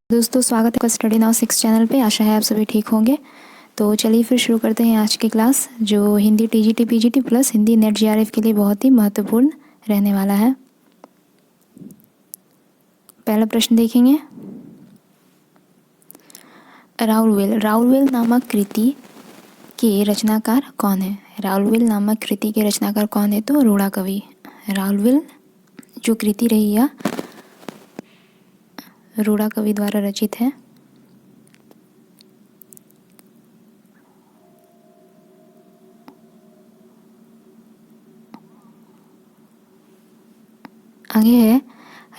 दोस्तों स्वागत है स्टडी नाउ 6 चैनल पे। आशा है आप सभी ठीक होंगे। तो चलिए फिर शुरू करते हैं आज की क्लास, जो Hindi TGT PGT plus Hindi net GRF के लिए बहुत ही महत्वपूर्ण रहने वाला है। पहला प्रश्न देखेंगे। राउलवेल नामक कृति के रचनाकार कौन है? राउलवेल नामक कृति के रचनाकार कौन है? तो रूड़ा कवि। राउलवेल जो कृति रही है रूड़ा कवि द्वारा रचित है। आगे है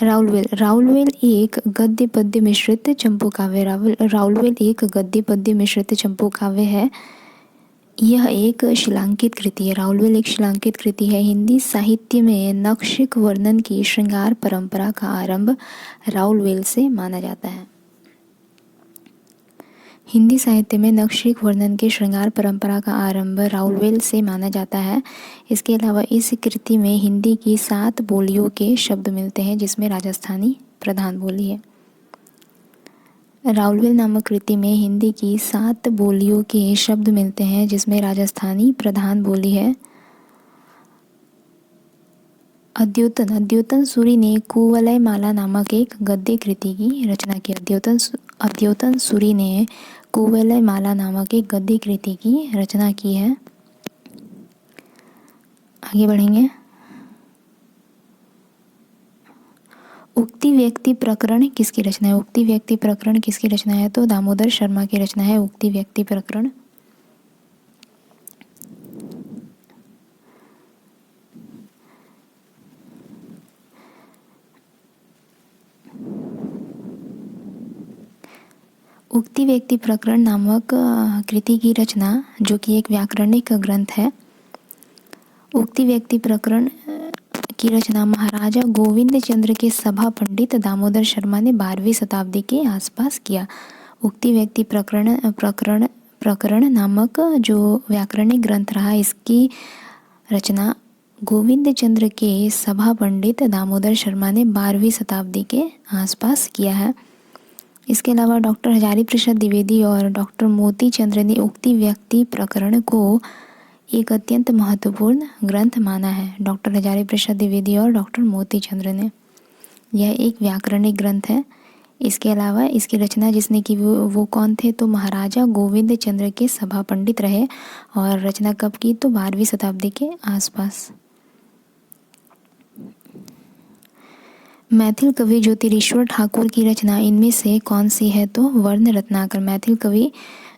राउलवेल एक गद्य पद्य मिश्रित चंपू काव्य। राउलवेल एक गद्य पद्य मिश्रित चंपू काव्य है। यह एक शिलांकित कृति है। राउलवेल एक शिलांकित कृति है। हिंदी साहित्य में नखशिख वर्णन की श्रृंगार परंपरा का आरंभ राउलवेल से माना जाता है। हिंदी साहित्य में नखशिख वर्णन की श्रृंगार परंपरा का आरंभ राउलवेल से माना जाता है। इसके अलावा इस कृति में हिंदी की 7 बोलियों के शब्द मिलते हैं, जिसमें राजस्थानी प्रधान बोली है। राउलवेल नामक कृति में हिंदी की 7 बोलियों के शब्द मिलते हैं, जिसमें राजस्थानी प्रधान बोली है। अद्योतन सूरी ने कुवलय माला नामक एक गद्य कृति की रचना की। अद्योतन सूरी ने कुवलय माला नामक एक गद्य कृति की रचना की है। आगे बढ़ेंगे। उक्ति व्यक्ति प्रकरण किसकी रचना है? उक्ति व्यक्ति प्रकरण किसकी रचना है? तो दामोदर शर्मा की रचना है उक्ति व्यक्ति प्रकरण। उक्ति व्यक्ति प्रकरण नामक कृति की रचना, जो कि एक व्याकरणिक ग्रंथ है, उक्ति व्यक्ति प्रकरण की रचना महाराजा गोविंद चंद्र के सभा पंडित दामोदर शर्मा ने 12वीं शताब्दी के आसपास किया। उक्ति व्यक्ति प्रकरण नामक जो व्याकरणिक ग्रंथ रहा, इसकी रचना गोविंद चंद्र के सभा पंडित दामोदर शर्मा ने 12वीं शताब्दी के आसपास किया है। इसके अलावा डॉक्टर हजारी प्रसाद द्विवेदी और डॉक्टर मोती चंद्र ने उक्ति व्यक्ति प्रकरण को एक अत्यंत महत्वपूर्ण ग्रंथ माना है। डॉक्टर हजारी प्रसाद द्विवेदी और डॉक्टर मोती चंद्र ने। यह एक व्याकरणिक ग्रंथ है। इसके अलावा इसकी रचना जिसने की वो कौन थे? तो महाराजा गोविंद चंद्र के सभा पंडित रहे। और रचना कब की? तो 12वीं शताब्दी के आसपास। मैथिल कवि ज्योतिरीश्वर ठाकुर की रचना इनमें से कौन सी है? तो वर्ण रत्नाकर। मैथिल कवि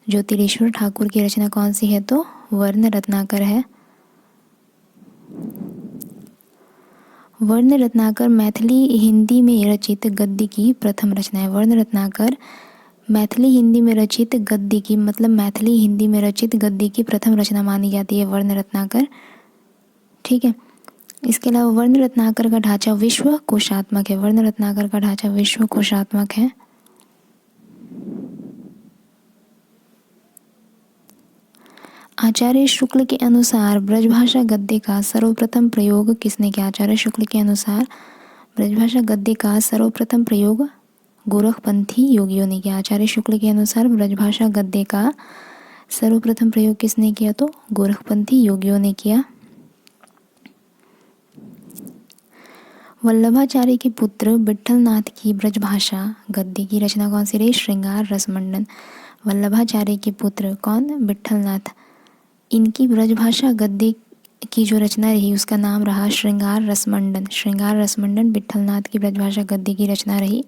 ज्योतिरीश्वर ठाकुर की रचना कौन सी है? तो वर्ण रत्नाकर है। वर्ण रत्नाकर मैथिली हिंदी में रचित गद्य की प्रथम रचना है। वर्ण रत्नाकर मैथिली हिंदी में रचित गद्य की, मतलब मैथिली हिंदी में रचित गद्य की प्रथम रचना मानी जाती है वर्ण रत्नाकर। ठीक है। इसके अलावा वर्ण रत्नाकर का ढांचा विश्व कोशात्मक है। वर्ण रत्नाकर का ढांचा विश्व कोशात्मक है। आचार्य शुक्ल के अनुसार ब्रजभाषा गद्य का सर्वप्रथम प्रयोग किसने किया? आचार्य शुक्ल के अनुसार ब्रजभाषा गद्य का सर्वप्रथम प्रयोग गोरखपंथी योगियों ने किया। आचार्य शुक्ल के अनुसार ब्रजभाषा गद्य का सर्वप्रथम प्रयोग किसने किया? तो गोरखपंथी योगियों ने किया। वल्लभाचार्य के पुत्र विट्ठलनाथ की ब्रजभाषा गद्य की रचना कौन सी रही? श्रृंगार रसमंडन। वल्लभाचार्य के पुत्र कौन? विट्ठलनाथ। इनकी ब्रजभाषा गद्य की जो रचना रही उसका नाम रहा श्रृंगार रसमंडन। श्रृंगार रसमंडन विट्ठलनाथ की ब्रजभाषा गद्य की रचना रही।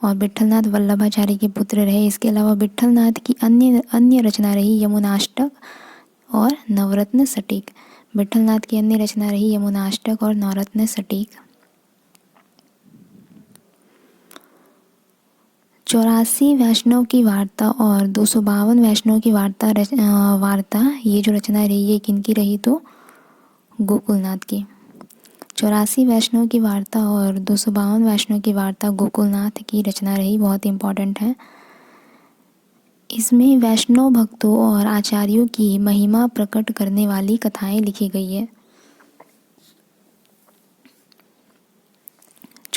और विट्ठलनाथ वल्लभाचार्य के पुत्र रहे। इसके अलावा विट्ठलनाथ की अन्य रचना रही यमुनाष्टक और नवरत्न सटीक। विट्ठलनाथ की अन्य रचना रही यमुनाष्टक और नवरत्न सटीक। 84 वैष्णव की वार्ता और 252 वैष्णव की वार्ता ये जो रचना रही है किनकी रही? तो गोकुलनाथ की। 84 वैष्णव की वार्ता और 252 वैष्णव की वार्ता गोकुलनाथ की रचना रही। बहुत इंपॉर्टेंट है। इसमें वैष्णव भक्तों और आचार्यों की महिमा प्रकट करने वाली कथाएं लिखी गई है।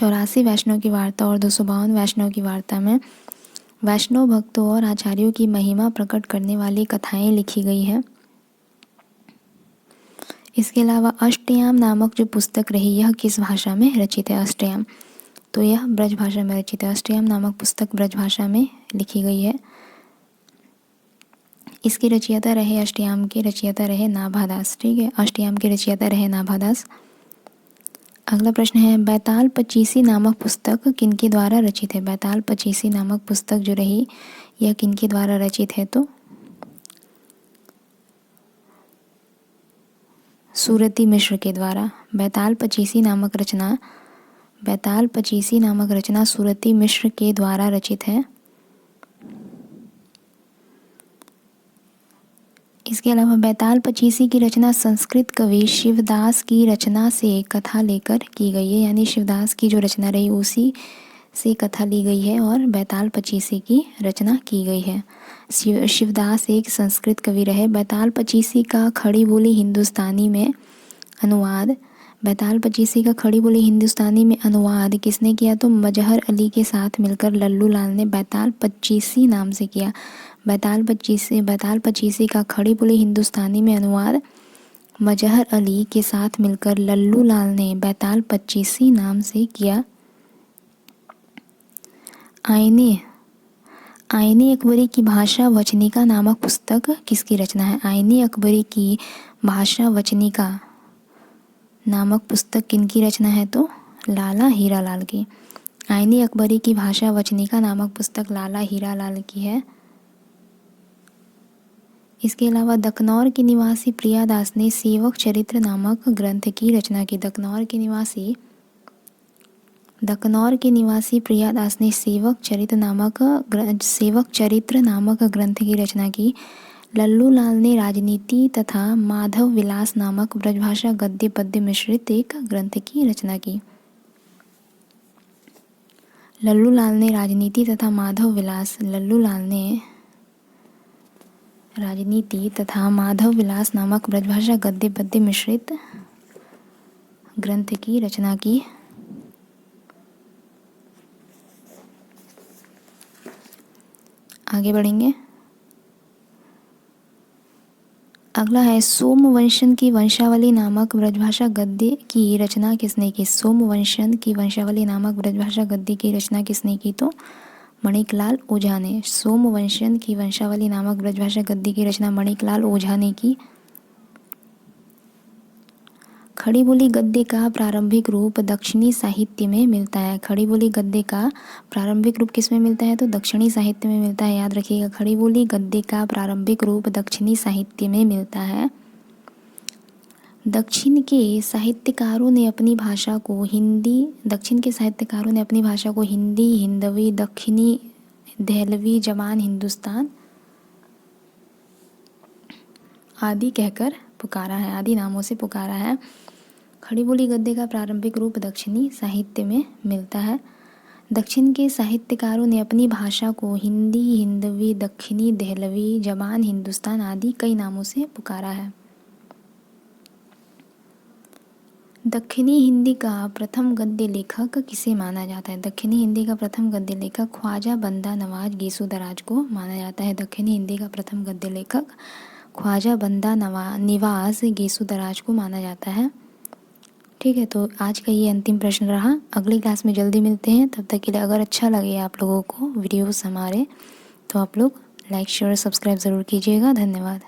284 वैष्णव की वार्ता और 252 वैष्णव की वार्ता में वैष्णव भक्तों और आचार्यों की महिमा प्रकट करने वाली कथाएं लिखी गई है। इसके अलावा अष्टयाम नामक जो पुस्तक रही, यह किस भाषा में रचित है? अष्टयाम, तो यह ब्रज भाषा में रचित है। अष्टयाम नामक पुस्तक ब्रज भाषा में लिखी गई है। इसके रचयिता रहे, अष्टयाम के रचयिता रहे नाभादास। ठीक है, अष्टयाम के रचयिता रहे नाभादास। अगला प्रश्न है, बैताल पचीसी नामक पुस्तक किनके द्वारा रचित है? बैताल पचीसी नामक पुस्तक जो रही, यह किनके द्वारा रचित है? तो सूरती मिश्र के द्वारा। बैताल पचीसी नामक रचना सूरती मिश्र के द्वारा रचित है। इसके अलावा बैताल पचीसी की रचना संस्कृत कवि शिवदास की रचना से कथा लेकर की गई है, यानी शिवदास की जो रचना रही उसी से कथा ली गई है और बैताल पचीसी की रचना की गई है। शिवदास एक संस्कृत कवि रहे। बैताल पचीसी का खड़ी बोली हिंदुस्तानी में अनुवाद किसने किया? तो मजहर अली के साथ मिलकर लल्लू लाल ने बैताल पचीसी नाम से किया। बैताल पचीसी का खड़ी बोली हिंदुस्तानी में अनुवाद मजहर अली के साथ मिलकर लल्लू लाल ने बैताल पचीसी नाम से किया। आईने अकबरी की भाषा वचनिका नामक पुस्तक किसकी रचना है? आईने अकबरी की भाषा वचनिका नामक पुस्तक किनकी रचना है? तो लाला हीरालाल की। आईने अकबरी की भाषा वचनिका नामक पुस्तक लाला हीरालाल की है। इसके अलावा दकनौर के निवासी प्रियादास ने सेवक चरित्र नामक ग्रंथ की रचना की। दकनौर के निवासी प्रियादास ने सेवक चरित्र नामक ग्रंथ की रचना की। लल्लू लाल ने राजनीति तथा माधव विलास नामक ब्रजभाषा गद्य पद्य मिश्रित एक ग्रंथ की रचना की। लल्लू लाल ने राजनीति तथा माधव विलास नामक ब्रजभाषा गद्य पद्य मिश्रित ग्रंथ की रचना की। आगे बढ़ेंगे। अगला है, सोमवंशन की वंशावली नामक ब्रजभाषा गद्य की रचना किसने की? सोमवंशन की वंशावली नामक ब्रजभाषा गद्य की रचना किसने की? तो मणिकलाल ओझा ने। सोमवंशन की वंशावली नामक ब्रजभाषा गद्य की रचना मणिकलाल ओझा ने की। खड़ी बोली गद्य का प्रारंभिक रूप दक्षिणी साहित्य में मिलता है। खड़ी बोली गद्य का प्रारंभिक रूप किस में मिलता है? तो दक्षिणी साहित्य में मिलता है। याद रखिएगा, खड़ी बोली गद्य का प्रारंभिक रूप दक्षिणी साहित्य में मिलता है। दक्षिण के साहित्यकारों ने अपनी भाषा को हिंदी, हिंदवी, दक्षिणी, दहलवी, जमान हिंदुस्तान आदि कहकर पुकारा है, आदि नामों से पुकारा है। खड़ी बोली गद्य का प्रारंभिक रूप दक्षिणी साहित्य में मिलता है। दक्षिण के साहित्यकारों ने अपनी भाषा को हिंदी, हिंदवी, दक्षिणी, दहलवी, जमान हिंदुस्तान आदि कई नामों से पुकारा है। दक्षिणी हिंदी का प्रथम गद्य लेखक किसे माना जाता है? दक्षिणी हिंदी का प्रथम गद्य लेखक ख्वाजा बंदा नवाज गेसुदराज को माना जाता है। दक्षिणी हिंदी का प्रथम गद्य लेखक ख्वाजा बंदा निवाज गेसुदराज को माना जाता है। ठीक है, तो आज का ये अंतिम प्रश्न रहा। अगली क्लास में जल्दी मिलते हैं। तब तक के लिए अगर अच्छा लगे आप लोगों को वीडियोस हमारे, तो आप लोग लाइक शेयर सब्सक्राइब ज़रूर कीजिएगा। धन्यवाद।